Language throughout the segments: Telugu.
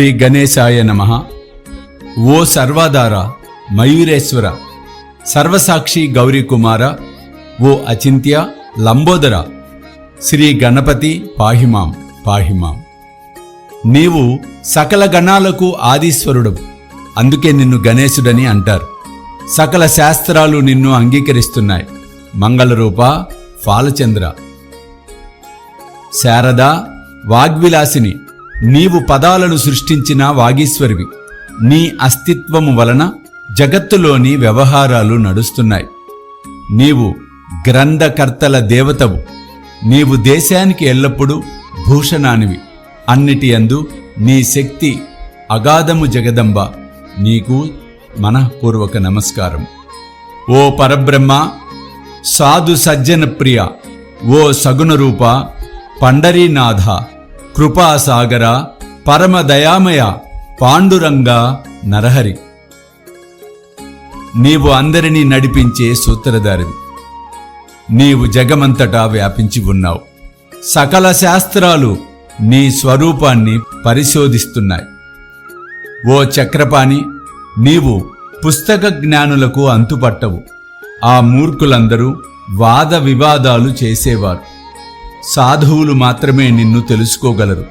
శ్రీ గణేశాయ నమః. ఓ సర్వాధార, మయూరేశ్వర, సర్వసాక్షి గౌరీకుమార, ఓ అచింత్య లంబోదర, శ్రీ గణపతి పాహిమాం పాహిమాం. నీవు సకల గణాలకు ఆదీశ్వరుడు, అందుకే నిన్ను గణేశుడని అంటారు. సకల శాస్త్రాలు నిన్ను అంగీకరిస్తున్నాయి. మంగళరూప, ఫాలచంద్ర, శారద, వాగ్విలాసిని, నీవు పదాలను సృష్టించిన వాగీశ్వరివి. నీ అస్తిత్వము వలన జగత్తులోని వ్యవహారాలు నడుస్తున్నాయి. నీవు గ్రంథకర్తల దేవతవు. నీవు దేశానికి ఎల్లప్పుడూ భూషణానివి. అన్నిటి యందు నీ శక్తి అగాధము. జగదంబ, నీకు మనఃపూర్వక నమస్కారం. ఓ పరబ్రహ్మ, సాధు సజ్జన ప్రియ, ఓ సగుణరూప, పండరీనాథ, కృపాసాగర, పరమదయామయ, పాండురంగ, నరహరి. నీవు అందరినీ నడిపించే సూత్రధారివి. నీవు జగమంతటా వ్యాపించి ఉన్నావు. సకల శాస్త్రాలు నీ స్వరూపాన్ని పరిశోధిస్తున్నాయి. ఓ చక్రపాణి, నీవు పుస్తక జ్ఞానులకు అంతుపట్టవు. ఆ మూర్ఖులందరూ వాద వివాదాలు చేసేవారు. సాధువులు మాత్రమే నిన్ను తెలుసుకోగలరు.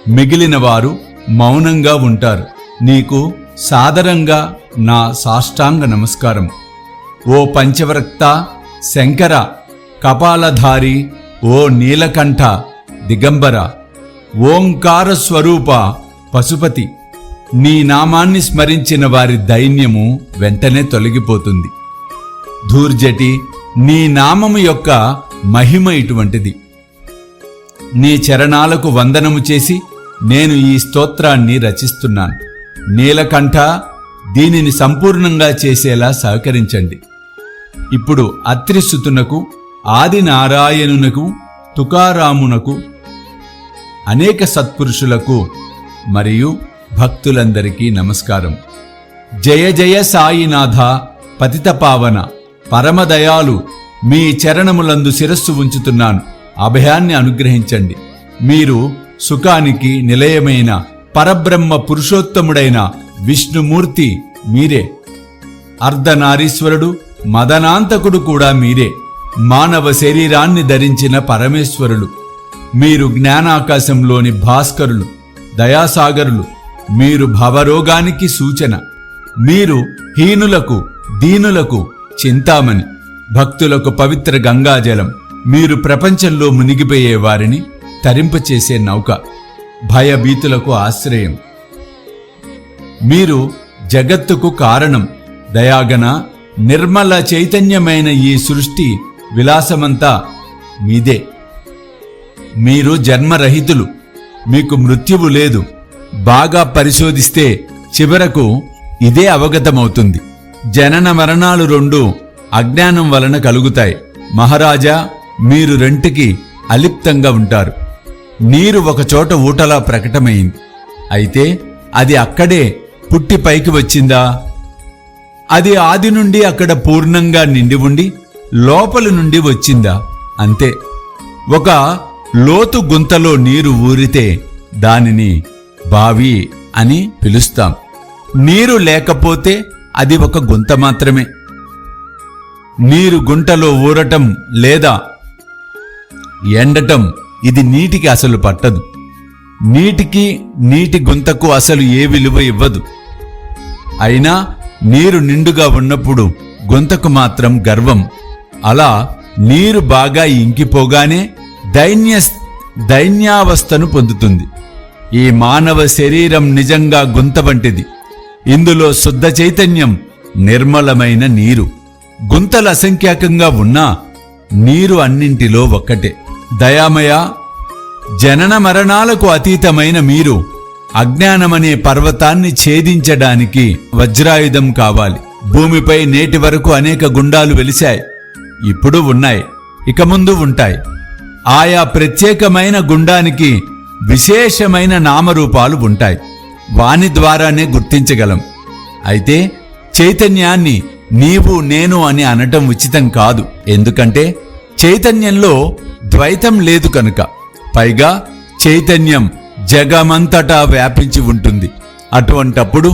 మిగిలిన వారు మౌనంగా ఉంటారు. నీకు సాదరంగా నా సాష్టాంగ నమస్కారం. ఓ పంచవక్త శంకర, కపాలధారి, ఓ నీలకంఠ దిగంబర, ఓంకార స్వరూప పశుపతి, నీ నామాన్ని స్మరించిన వారి దైన్యము వెంటనే తొలగిపోతుంది. ధూర్జటి, నీ నామము యొక్క మహిమ ఇటువంటిది. నీ చరణాలకు వందనము చేసి నేను ఈ స్తోత్రాన్ని రచిస్తున్నాను. నీలకంఠ, దీనిని సంపూర్ణంగా చేసేలా సహకరించండి. ఇప్పుడు అత్రిసుతునకు, ఆది నారాయణునకు, తుకారామునకు, అనేక సత్పురుషులకు మరియు భక్తులందరికీ నమస్కారం. జయ జయ సాయినాథ, పతిత పావన, పరమదయాలు, మీ చరణములందు శిరస్సు ఉంచుతున్నాను. అభయాన్ని అనుగ్రహించండి. మీరు సుఖానికి నిలయమైన పరబ్రహ్మ పురుషోత్తముడైన విష్ణుమూర్తి మీరే. అర్ధనారీశ్వరుడు, మదనాంతకుడు కూడా మీరే. మానవ శరీరాన్ని ధరించిన పరమేశ్వరులు మీరు. జ్ఞానాకాశంలోని భాస్కరులు, దయాసాగరులు మీరు. భవరోగానికి సూచన మీరు. హీనులకు, దీనులకు చింతామణి, భక్తులకు పవిత్ర గంగాజలం మీరు. ప్రపంచంలో మునిగిపోయే వారిని తరింపచేసే నౌక, భయభీతులకు ఆశ్రయం మీరు. జగత్తుకు కారణం, దయాగన, నిర్మల చైతన్యమైన ఈ సృష్టి విలాసమంతా మీదే. మీరు జన్మరహితులు, మీకు మృత్యువు లేదు. బాగా పరిశోధిస్తే చివరకు ఇదే అవగతమవుతుంది. జనన మరణాలు రెండు అజ్ఞానం వలన కలుగుతాయి. మహారాజా, మీరు రెంటికి అలిప్తంగా ఉంటారు. నీరు ఒకచోట ఊటలా ప్రకటమైంది. అయితే అది అక్కడే పుట్టి పైకి వచ్చిందా? అది ఆది నుండి అక్కడ పూర్ణంగా నిండి ఉండి లోపలి నుండి వచ్చిందా? అంతే. ఒక లోతు గుంతలో నీరు ఊరితే దానిని బావి అని పిలుస్తాం. నీరు లేకపోతే అది ఒక గుంత మాత్రమే. నీరు గుంటలో ఊరటం లేదా ఎండటం ఇది నీటికి అసలు పట్టదు. నీటికి, నీటి గుంతకు అసలు ఏ విలువ ఇవ్వదు. అయినా నీరు నిండుగా ఉన్నప్పుడు గుంతకు మాత్రం గర్వం. అలా నీరు బాగా ఇంకిపోగానే దైన్యావస్థను పొందుతుంది. ఈ మానవ శరీరం నిజంగా గుంత వంటిది. ఇందులో శుద్ధ చైతన్యం, నిర్మలమైన నీరు. గుంతలు అసంఖ్యాకంగా ఉన్నా నీరు అన్నింటిలో ఒక్కటే. దయామయ, జనన మరణాలకు అతీతమైన మీరు అజ్ఞానమనే పర్వతాన్ని ఛేదించడానికి వజ్రాయుధం కావాలి. భూమిపై నేటి వరకు అనేక గుండాలు వెలిశాయి. ఇప్పుడు ఉన్నాయి, ఇక ముందు ఉంటాయి. ఆయా ప్రత్యేకమైన గుండానికి విశేషమైన నామరూపాలు ఉంటాయి. వాని ద్వారానే గుర్తించగలం. అయితే చైతన్యాన్ని నీవు, నేను అని అనటం ఉచితం కాదు. ఎందుకంటే చైతన్యంలో ద్వైతం లేదు కనుక. పైగా చైతన్యం జగమంతటా వ్యాపించి ఉంటుంది. అటువంటప్పుడు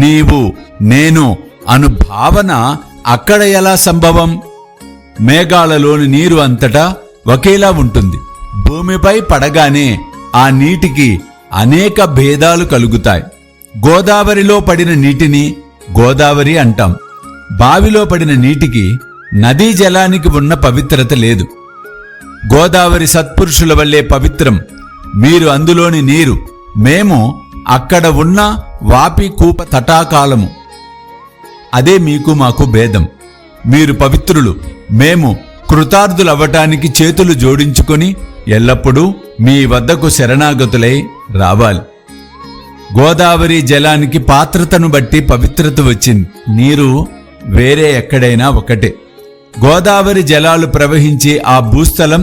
నీవు నేను అను భావన అక్కడ ఎలా సంభవం? మేఘాలలోని నీరు అంతటా ఒకేలా ఉంటుంది. భూమిపై పడగానే ఆ నీటికి అనేక భేదాలు కలుగుతాయి. గోదావరిలో పడిన నీటిని గోదావరి అంటాం. బావిలో పడిన నీటికి నదీ జలానికి ఉన్న పవిత్రత లేదు. గోదావరి సత్పురుషుల వల్లే పవిత్రం. మీరు అందులోని నీరు, మేము అక్కడ ఉన్న వాపి కూప తటాకాలము. అదే మీకు మాకు భేదం. మీరు పవిత్రులు, మేము కృతార్థులవ్వటానికి చేతులు జోడించుకొని ఎల్లప్పుడూ మీ వద్దకు శరణాగతులై రావాలి. గోదావరి జలానికి పాత్రతను బట్టి పవిత్రత వచ్చింది. నీరు వేరే ఎక్కడైనా ఒకటే. గోదావరి జలాలు ప్రవహించే ఆ భూస్థలం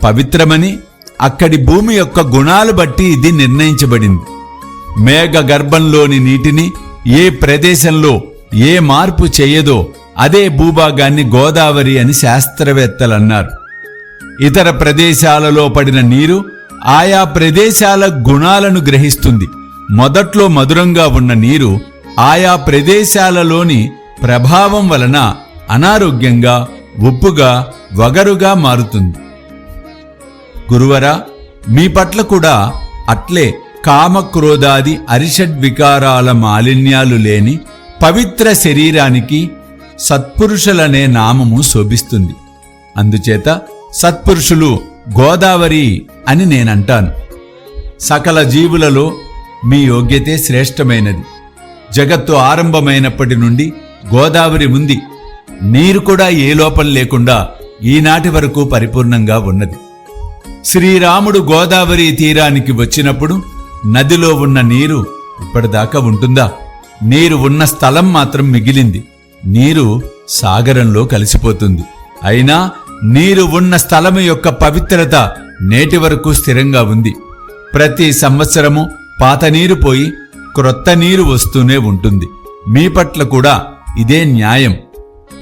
పవిత్రమని అక్కడి భూమి యొక్క గుణాలు బట్టి ఇది నిర్ణయించబడింది. మేఘ గర్భంలోని నీటిని ఏ ప్రదేశంలో ఏ మార్పు చేయదో అదే భూభాగాన్ని గోదావరి అని శాస్త్రవేత్తలన్నారు. ఇతర ప్రదేశాలలో పడిన నీరు ఆయా ప్రదేశాల గుణాలను గ్రహిస్తుంది. మొదట్లో మధురంగా ఉన్న నీరు ఆయా ప్రదేశాలలోని ప్రభావం వలన అనారోగ్యంగా, ఉప్పుగా, వగరుగా మారుతుంది. గురువరా, మీ పట్ల కూడా అట్లే కామక్రోధాది అరిషడ్వికారాల మాలిన్యాలు లేని పవిత్ర శరీరానికి సత్పురుషులనే నామము శోభిస్తుంది. అందుచేత సత్పురుషులు గోదావరి అని నేనంటాను. సకల జీవులలో మీ యోగ్యతే శ్రేష్టమైనది. జగత్తు ఆరంభమైనప్పటి నుండి గోదావరి ఉంది. నీరు కూడా ఏ లోపం లేకుండా ఈనాటి వరకు పరిపూర్ణంగా ఉన్నది. శ్రీరాముడు గోదావరి తీరానికి వచ్చినప్పుడు నదిలో ఉన్న నీరు ఇప్పటిదాకా ఉంటుందా? నీరు ఉన్న స్థలం మాత్రం మిగిలింది. నీరు సాగరంలో కలిసిపోతుంది. అయినా నీరు ఉన్న స్థలము యొక్క పవిత్రత నేటి వరకు స్థిరంగా ఉంది. ప్రతి సంవత్సరము పాత నీరు పోయి క్రొత్త నీరు వస్తూనే ఉంటుంది. మీ పట్ల కూడా ఇదే న్యాయం.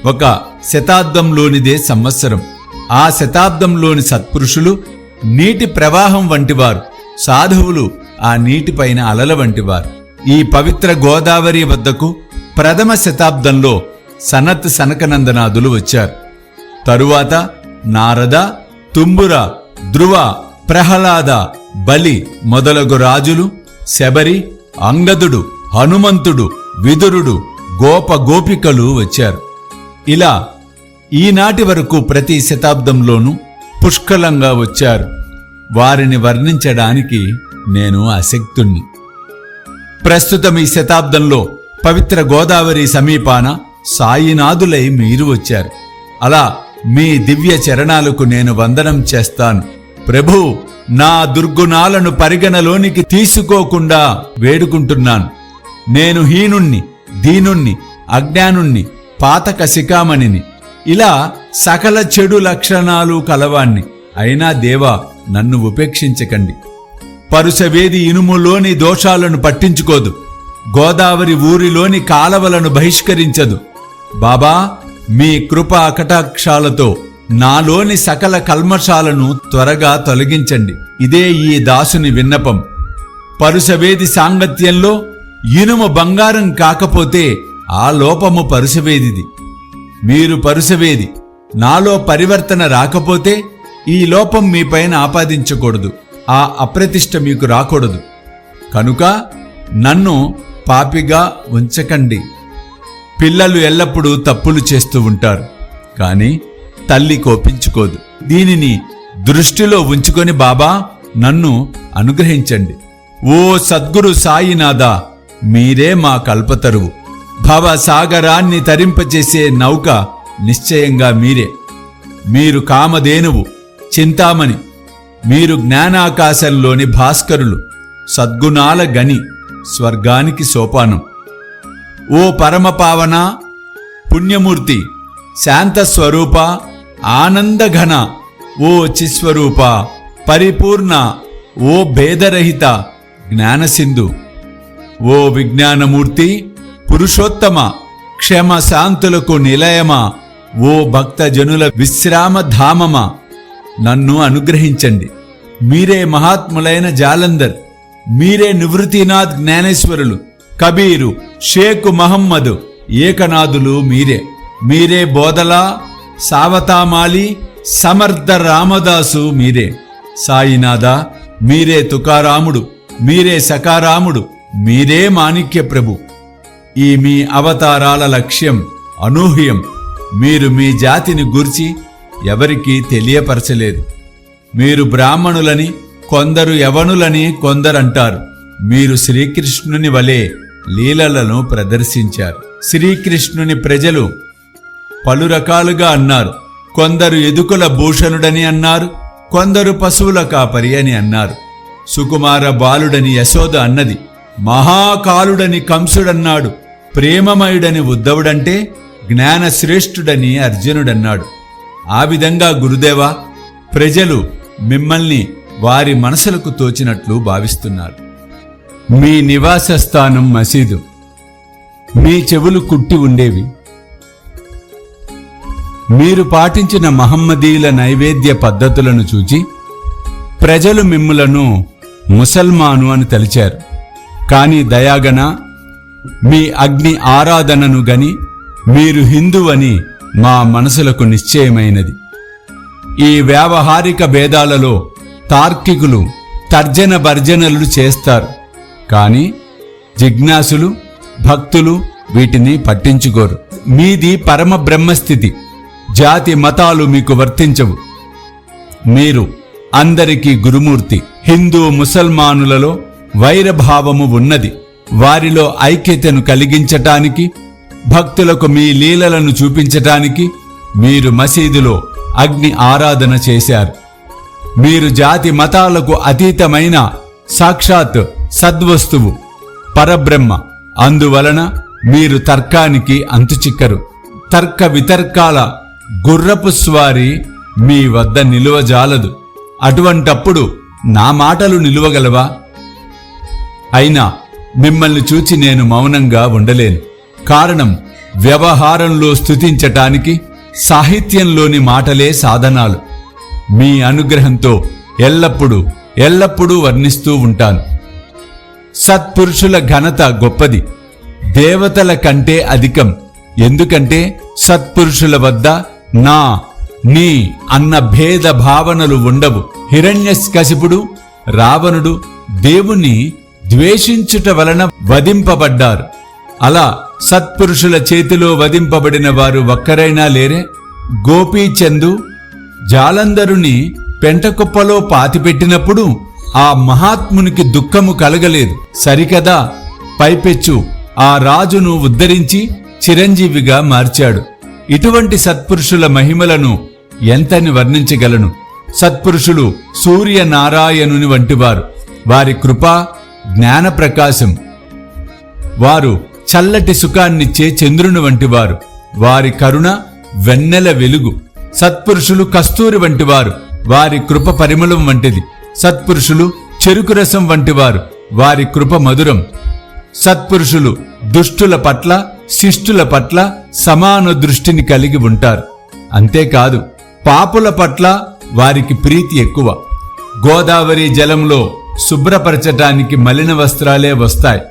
ఒక శతాబ్దంలోనిదే సంవత్సరం. ఆ శతాబ్దంలోని సత్పురుషులు నీటి ప్రవాహం వంటివారు, సాధువులు ఆ నీటిపైన అలల వంటివారు. ఈ పవిత్ర గోదావరి వద్దకు ప్రథమ శతాబ్దంలో సనత్ సనకనందనాదులు వచ్చారు. తరువాత నారద, తుంబుర, ధ్రువ, ప్రహ్లాద, బలి మొదలగు రాజులు, శబరి, అంగదుడు, హనుమంతుడు, విదురుడు, గోప గోపికలు వచ్చారు. ఇలా ఈనాటి వరకు ప్రతి శతాబ్దంలోనూ పుష్కలంగా వచ్చారు. వారిని వర్ణించడానికి నేను అశక్తుణ్ణి. ప్రస్తుతం ఈ శతాబ్దంలో పవిత్ర గోదావరి సమీపాన సాయినాథులై మీరు వచ్చారు. అలా మీ దివ్య చరణాలకు నేను వందనం చేస్తాను. ప్రభూ, నా దుర్గుణాలను పరిగణలోనికి తీసుకోకుండా వేడుకుంటున్నాను. నేను హీనుణ్ణి, దీనుణ్ణి, అజ్ఞానుణ్ణి, పాతక శిఖామణిని, ఇలా సకల చెడు లక్షణాలు కలవాణ్ణి. అయినా దేవా, నన్ను ఉపేక్షించకండి. పరుసవేది ఇనుములోని దోషాలను పట్టించుకోదు. గోదావరి ఊరిలోని కాలవలను బహిష్కరించదు. బాబా, మీ కృపా కటాక్షాలతో నాలోని సకల కల్మషాలను త్వరగా తొలగించండి. ఇదే ఈ దాసుని విన్నపం. పరుసవేది సాంగత్యంలో ఇనుము బంగారం కాకపోతే ఆ లోపము పరుసవేదిది. మీరు పరుసవేది, నాలో పరివర్తన రాకపోతే ఈ లోపం మీపైన ఆపాదించకూడదు. ఆ అప్రతిష్ట మీకు రాకూడదు. కనుక నన్ను పాపిగా ఉంచకండి. పిల్లలు ఎల్లప్పుడూ తప్పులు చేస్తూ ఉంటారు, కానీ తల్లి కోపించుకోదు. దీనిని దృష్టిలో ఉంచుకొని బాబా నన్ను అనుగ్రహించండి. ఓ సద్గురు సాయినాథ, మీరే మా కల్పతరువు. భవసాగరాన్ని తరింపచేసే నౌక నిశ్చయంగా మీరే. మీరు కామధేనువు, చింతామణి. మీరు జ్ఞానాకాశంలోని భాస్కరులు, సద్గుణాల గని, స్వర్గానికి సోపానం. ఓ పరమపావన, పుణ్యమూర్తి, శాంతస్వరూప, ఆనందఘన, ఓ చిస్వరూప, పరిపూర్ణ, ఓ భేదరహిత, జ్ఞానసింధు, ఓ విజ్ఞానమూర్తి, పురుషోత్తమ, క్షమ శాంతులకు నిలయమా, ఓ భక్తజనుల విశ్రామధామమా, నన్ను అనుగ్రహించండి. మీరే మహాత్ములైన జాలందర్, మీరే నివృత్తినాథ్ జ్ఞానేశ్వరులు, కబీరు, షేక్ మహమ్మద్ ఏకనాథులు మీరే. మీరే బోధలా, సావతామాలి, సమర్థ రామదాసు మీరే. సాయినాథ మీరే తుకారాముడు, మీరే సకారాముడు, మీరే మాణిక్య ప్రభు. ఈ మీ అవతారాల లక్ష్యం అనూహ్యం. మీరు మీ జాతిని గూర్చి ఎవరికీ తెలియపరచలేదు. మీరు బ్రాహ్మణులని కొందరు, యవనులని కొందరంటారు. మీరు శ్రీకృష్ణుని వలె లీలలను ప్రదర్శించారు. శ్రీకృష్ణుని ప్రజలు పలు రకాలుగా అన్నారు. కొందరు ఎదుకుల భూషణుడని అన్నారు, కొందరు పశువుల కాపరి అని అన్నారు. సుకుమార బాలుడని యశోద అన్నది, మహాకాలుడని కంసుడన్నాడు, ప్రేమమయుడని ఉద్ధవుడంటే జ్ఞానశ్రేష్ఠుడని అర్జునుడన్నాడు. ఆ విధంగా గురుదేవా, ప్రజలు మిమ్మల్ని వారి మనసులకు తోచినట్లు భావిస్తున్నారు. మీ నివాస స్థానం మసీదు. మీ చెవులు కుట్టి ఉండేవి. మీరు పాటించిన మహమ్మదీయుల నైవేద్య పద్ధతులను చూచి ప్రజలు మిమ్ములను ముసల్మాను అని తలిచారు. కానీ దయాగన మీ అగ్ని ఆరాధనను గని మీరు హిందువని మా మనసులకు నిశ్చయమైనది. ఈ వ్యావహారిక భేదాలలో తార్కికులు తర్జన భర్జనలు చేస్తారు, కానీ జిజ్ఞాసులు, భక్తులు వీటిని పట్టించుకోరు. మీది పరమ బ్రహ్మస్థితి. జాతి మతాలు మీకు వర్తించవు. మీరు అందరికీ గురుమూర్తి. హిందూ ముసల్మానులలో వైరభావము ఉన్నది. వారిలో ఐక్యతను కలిగించటానికి, భక్తులకు మీ లీలలను చూపించటానికి మీరు మసీదులో అగ్ని ఆరాధన చేశారు. మీరు జాతి మతాలకు అతీతమైన సాక్షాత్ సద్వస్తువు, పరబ్రహ్మ. అందువలన మీరు తర్కానికి అంతుచిక్కరు. తర్క వితర్కాల గుర్రపు స్వారీ మీ వద్ద నిలువజాలదు. అటువంటప్పుడు నా మాటలు నిలువగలవా? అయినా మిమ్మల్ని చూచి నేను మౌనంగా ఉండలేను. కారణం, వ్యవహారంలో స్తుతించటానికి సాహిత్యంలోని మాటలే సాధనాలు. మీ అనుగ్రహంతో ఎల్లప్పుడూ వర్ణిస్తూ ఉంటాను. సత్పురుషుల ఘనత గొప్పది, దేవతల కంటే అధికం. ఎందుకంటే సత్పురుషుల వద్ద నా, నీ అన్న భేద భావనలు ఉండవు. హిరణ్యకశిపుడు, రావణుడు దేవుణ్ణి ద్వేషించుట వలన వధింపబడ్డారు. అలా సత్పురుషుల చేతిలో వధింపబడిన వారు ఒక్కరైనా లేరే? గోపీచందు జాలంధరుని పెంటకుప్పలో పాతిపెట్టినప్పుడు ఆ మహాత్మునికి దుఃఖము కలగలేదు సరికదా? పైపెచ్చు ఆ రాజును ఉద్ధరించి చిరంజీవిగా మార్చాడు. ఇటువంటి సత్పురుషుల మహిమలను ఎంతని వర్ణించగలను? సత్పురుషులు సూర్యనారాయణుని వంటివారు. వారి కృపా జ్ఞాన ప్రకాశం. వారు చల్లటి సుఖాన్నిచ్చే చంద్రుని వంటివారు. వారి కరుణ వెన్నెల వెలుగు. సత్పురుషులు కస్తూరి వంటివారు. వారి కృప పరిమళం వంటిది. సత్పురుషులు చెరుకు రసం వంటివారు. వారి కృప మధురం. సత్పురుషులు దుష్టుల పట్ల, శిష్టుల పట్ల సమాన దృష్టిని కలిగి ఉంటారు. అంతేకాదు, పాపుల పట్ల వారికి ప్రీతి ఎక్కువ. గోదావరి జలంలో శుభ్రపరచటానికి మలిన వస్త్రాలే వస్తాయి.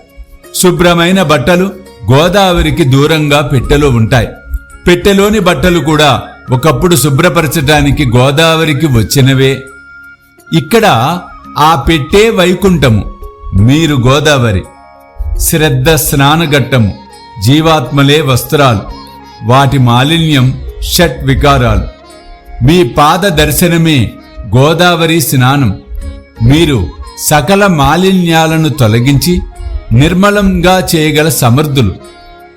శుభ్రమైన బట్టలు గోదావరికి దూరంగా పెట్టెలో ఉంటాయి. పెట్టెలోని బట్టలు కూడా ఒకప్పుడు శుభ్రపరచటానికి గోదావరికి వచ్చినవే. ఇక్కడ ఆ పెట్టే వైకుంఠము, మీరు గోదావరి. శ్రద్ధ స్నానఘట్టము, జీవాత్మలే వస్త్రాలు. వాటి మాలిన్యం షట్ వికారాలు. మీ పాద దర్శనమే గోదావరి స్నానం. మీరు సకల మాలిన్యాలను తొలగించి నిర్మలంగా చేయగల సమర్థులు.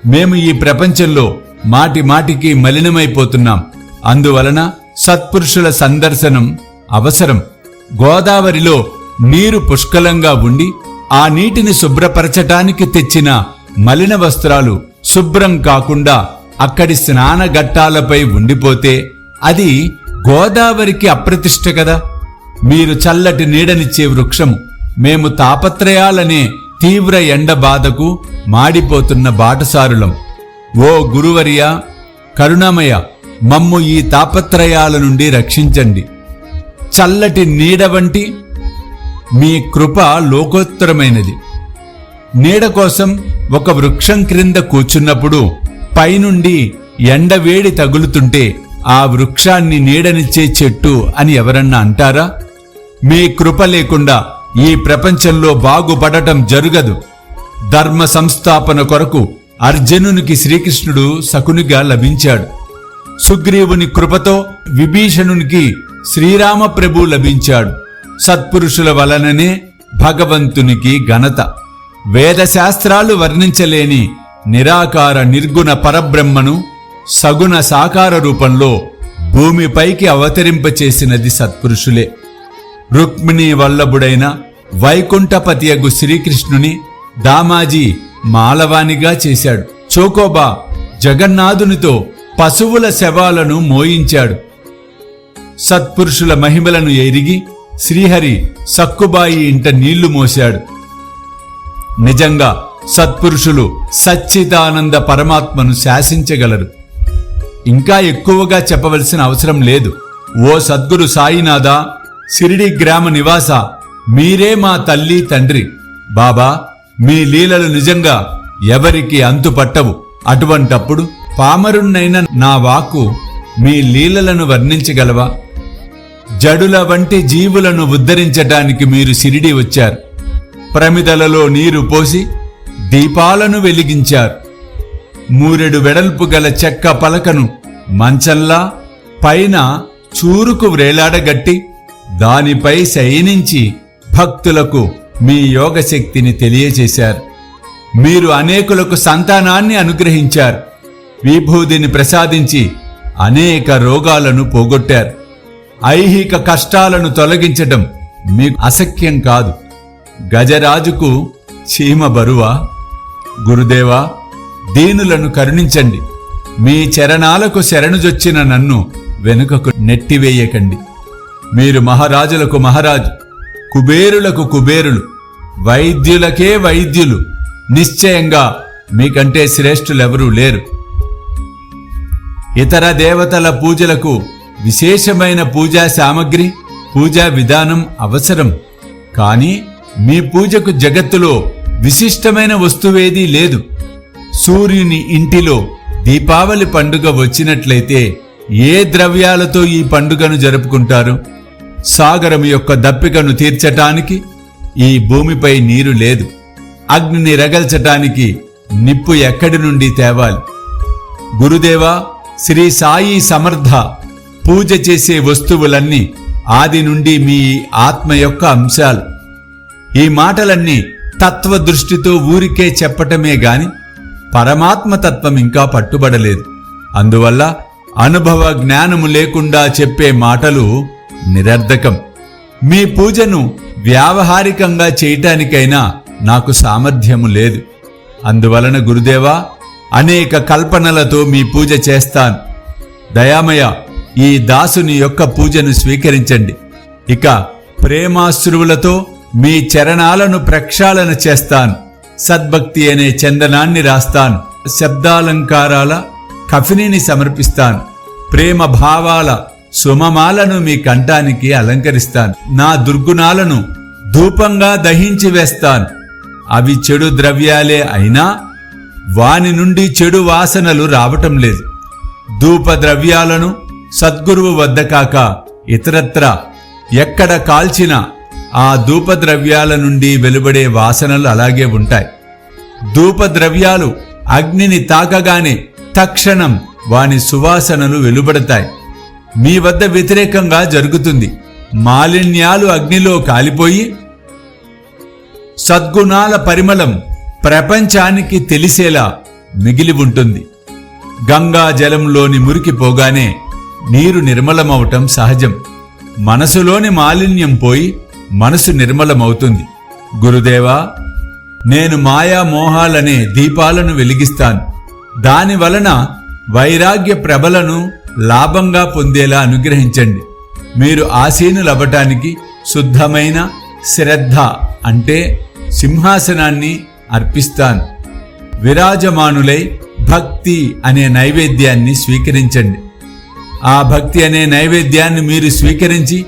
మేము ఈ ప్రపంచంలో మాటి మాటికి మలినమైపోతున్నాం. అందువలన సత్పురుషుల సందర్శనం అవసరం. గోదావరిలో నీరు పుష్కలంగా ఉండి ఆ నీటిని శుభ్రపరచటానికి తెచ్చిన మలిన వస్త్రాలు శుభ్రం కాకుండా అక్కడి స్నానఘట్టాలపై ఉండిపోతే అది గోదావరికి అప్రతిష్ట కదా. మీరు చల్లటి నీడనిచ్చే వృక్షము. మేము తాపత్రయాలనే తీవ్ర ఎండ బాధకు మాడిపోతున్న బాటసారులం. ఓ గురువర్య, కరుణామయ, మమ్ము ఈ తాపత్రయాల నుండి రక్షించండి. చల్లటి నీడ వంటి మీ కృప లోకోత్తరమైనది. నీడ కోసం ఒక వృక్షం క్రింద కూర్చున్నప్పుడు పైనుండి ఎండవేడి తగులుతుంటే ఆ వృక్షాన్ని నీడనిచ్చే చెట్టు అని ఎవరన్నా అంటారా? మీ కృప లేకుండా ఈ ప్రపంచంలో బాగుపడటం జరగదు. ధర్మ సంస్థాపన కొరకు అర్జునునికి శ్రీకృష్ణుడు శకునిగా లభించాడు. సుగ్రీవుని కృపతో విభీషణునికి శ్రీరామప్రభు లభించాడు. సత్పురుషుల వలననే భగవంతునికి ఘనత. వేదశాస్త్రాలు వర్ణించలేని నిరాకార నిర్గుణ పరబ్రహ్మను సగుణ సాకార రూపంలో భూమిపైకి అవతరింపచేసినది సత్పురుషులే. రుక్మిణీ వల్లభుడైన వైకుంఠపతియగు శ్రీకృష్ణుని దామాజీ మాలవానిగా చేశాడు. చోకోబా జగన్నాథునితో పశువుల శవాలను మోయించాడు. సత్పురుషుల మహిమలను ఎరిగి శ్రీహరి సక్కుబాయి ఇంట నీళ్లు మోశాడు. నిజంగా సత్పురుషులు సచ్చిదానంద పరమాత్మను శాసించగలరు. ఇంకా ఎక్కువగా చెప్పవలసిన అవసరం లేదు. ఓ సద్గురు సాయినాథ, సిరిడి గ్రామ నివాస, మీరే మా తల్లి తండ్రి. బాబా, మీ లీలలు నిజంగా ఎవరికి అంతుపట్టవు. అటువంటప్పుడు పామరున్నైన నా వాక్కు మీ లీలలను వర్ణించగలవా? జడుల వంటి జీవులను ఉద్ధరించటానికి మీరు సిరిడి వచ్చారు. ప్రమిదలలో నీరు పోసి దీపాలను వెలిగించారు. మూరెడు వెడల్పు గల చెక్క పలకను మంచంలా పైన చూరుకు వ్రేలాడగట్టి దానిపై శయనించి భక్తులకు మీ యోగశక్తిని తెలియజేశారు. మీరు అనేకులకు సంతానాన్ని అనుగ్రహించారు. విభూతిని ప్రసాదించి అనేక రోగాలను పోగొట్టారు. ఐహిక కష్టాలను తొలగించటం మీకు అశక్యం కాదు. గజరాజుకు చీమ బరువా? గురుదేవా, దీనులను కరుణించండి. మీ చరణాలకు శరణుజొచ్చిన నన్ను వెనుకకు నెట్టివేయకండి. మీరు మహారాజులకు మహారాజు, కుబేరులకు కుబేరులు, వైద్యులకే వైద్యులు. నిశ్చయంగా మీకంటే శ్రేష్ఠులెవరూ లేరు. ఇతర దేవతల పూజలకు విశేషమైన పూజా సామగ్రి, పూజా విధానం అవసరం. కానీ మీ పూజకు జగత్తులో విశిష్టమైన వస్తువేదీ లేదు. సూర్యుని ఇంటిలో దీపావళి పండుగ వచ్చినట్లయితే ఏ ద్రవ్యాలతో ఈ పండుగను జరుపుకుంటారు? సాగరం యొక్క దప్పికను తీర్చటానికి ఈ భూమిపై నీరు లేదు. అగ్నిని రగల్చటానికి నిప్పు ఎక్కడి నుండి తేవాలి? గురుదేవా, శ్రీ సాయి సమర్థ, పూజ చేసే వస్తువులన్నీ ఆది నుండి మీ ఆత్మ యొక్క అంశాలు. ఈ మాటలన్నీ తత్వదృష్టితో ఊరికే చెప్పటమే గాని పరమాత్మ తత్వం ఇంకా పట్టుబడలేదు. అందువల్ల అనుభవ జ్ఞానము లేకుండా చెప్పే మాటలు నిరర్ధకం. మీ పూజను వ్యావహారికంగా చేయటానికైనా నాకు సామర్థ్యము లేదు. అందువలన గురుదేవా, అనేక కల్పనలతో మీ పూజ చేస్తాను. దయామయ, ఈ దాసుని యొక్క పూజను స్వీకరించండి. ఇక ప్రేమాశ్రువులతో మీ చరణాలను ప్రక్షాళన చేస్తాను. సద్భక్తి అనే చందనాన్ని రాస్తాను. శబ్దాలంకారాల కఫినిని సమర్పిస్తాను. ప్రేమ భావాల సుమమాలను మీ కంఠానికి అలంకరిస్తాను. నా దుర్గుణాలను ధూపంగా దహించి వేస్తాను. అవి చెడు ద్రవ్యాలే అయినా వాని నుండి చెడు వాసనలు రావటం లేదు. ధూప ద్రవ్యాలను సద్గురువు వద్ద కాక ఇతరత్ర ఎక్కడ కాల్చినా ఆ ధూపద్రవ్యాల నుండి వెలువడే వాసనలు అలాగే ఉంటాయి. ధూపద్రవ్యాలు అగ్నిని తాకగానే తక్షణం వాని సువాసనలు వెలువడతాయి. మీ వద్ద వ్యతిరేకంగా జరుగుతుంది. మాలిన్యాలు అగ్నిలో కాలిపోయి సద్గుణాల పరిమళం ప్రపంచానికి తెలిసేలా మిగిలి ఉంటుంది. గంగా జలంలోని మురికి పోగానే నీరు నిర్మలమవటం సహజం. మనసులోని మాలిన్యం పోయి మనసు నిర్మలమవుతుంది. గురుదేవా, నేను మాయా మోహాలనే దీపాలను వెలిగిస్తాను. దాని వలన వైరాగ్య ప్రభలను లాభంగా పొందేలా అనుగ్రహించండి. మీరు ఆసీనులవ్వటానికి శుద్ధమైన శ్రద్ధ అంటే సింహాసనాన్ని అర్పిస్తాను. విరాజమానులై భక్తి అనే నైవేద్యాన్ని స్వీకరించండి. ఆ భక్తి అనే నైవేద్యాన్ని మీరు స్వీకరించి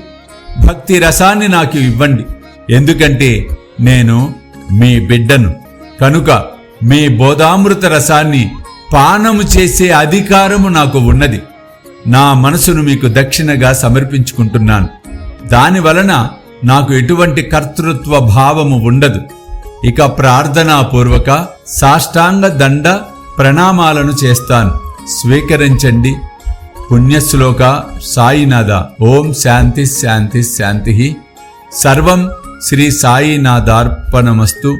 భక్తి రసాన్ని నాకు ఇవ్వండి. ఎందుకంటే నేను మీ బిడ్డను. కనుక మీ బోధామృత రసాన్ని పానము చేసే అధికారము నాకు ఉన్నది. నా మనసును మీకు దక్షిణగా సమర్పించుకుంటున్నాను. దానివలన నాకు ఎటువంటి కర్తృత్వ భావము ఉండదు. ఇక ప్రార్థనాపూర్వక సాష్టాంగ దండ ప్రణామాలను చేస్తాను. స్వీకరించండి. పుణ్యశ్లోక సాయినాథ. ఓం శాంతి శాంతి శాంతి. సర్వం శ్రీ సాయినాథార్పణమస్తు.